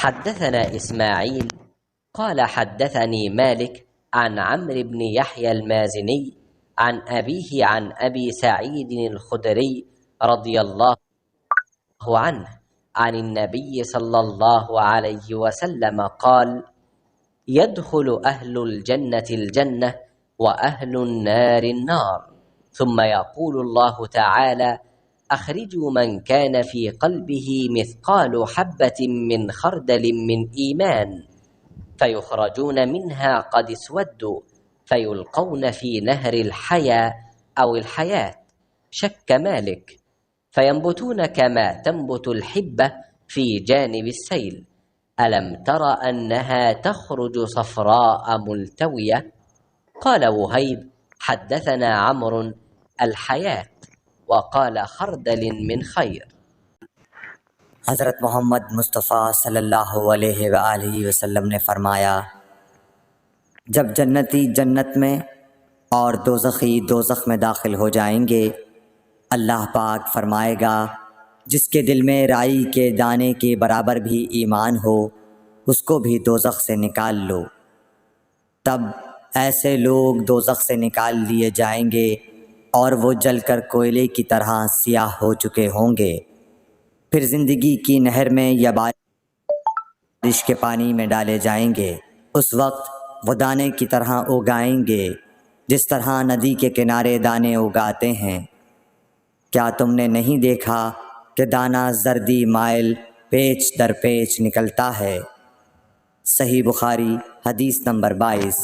حدثنا إسماعيل قال حدثني مالك عن عمرو بن يحيى المازني عن أبيه عن أبي سعيد الخدري رضي الله عنه عن النبي صلى الله عليه وسلم قال: يدخل أهل الجنة الجنة وأهل النار النار، ثم يقول الله تعالى: أخرجوا من كان في قلبه مثقال حبة من خردل من إيمان، فيخرجون منها قد اسودوا، فيلقون في نهر الحياة أو الحياة، شك مالك، فينبتون كما تنبت الحبة في جانب السيل. ألم تر أنها تخرج صفراء ملتوية؟ قال وهيب: حدثنا عمرو الحياة، وقال خردل من خير। हज़रत मोहम्मद मुस्तफ़ा सल्लल्लाहु अलैहि वआलिहि वसल्लम ने फरमाया, जब जन्नती जन्नत में और दोज़खी दोज़ख में दाखिल हो जाएंगे, अल्लाह पाक फरमाएगा, जिसके दिल में राई के दाने के बराबर भी ईमान हो, उसको भी दोज़ख से निकाल लो। तब ऐसे लोग दोज़ख से निकाल लिए जाएंगे और वो जलकर कोयले की तरह सियाह हो चुके होंगे। फिर ज़िंदगी की नहर में या बारिश के पानी में डाले जाएंगे। उस वक्त वो दाने की तरह उगाएंगे जिस तरह नदी के किनारे दाने उगाते हैं। क्या तुमने नहीं देखा कि दाना जर्दी माइल पेच दर पेच निकलता है? सही बुखारी हदीस नंबर 22।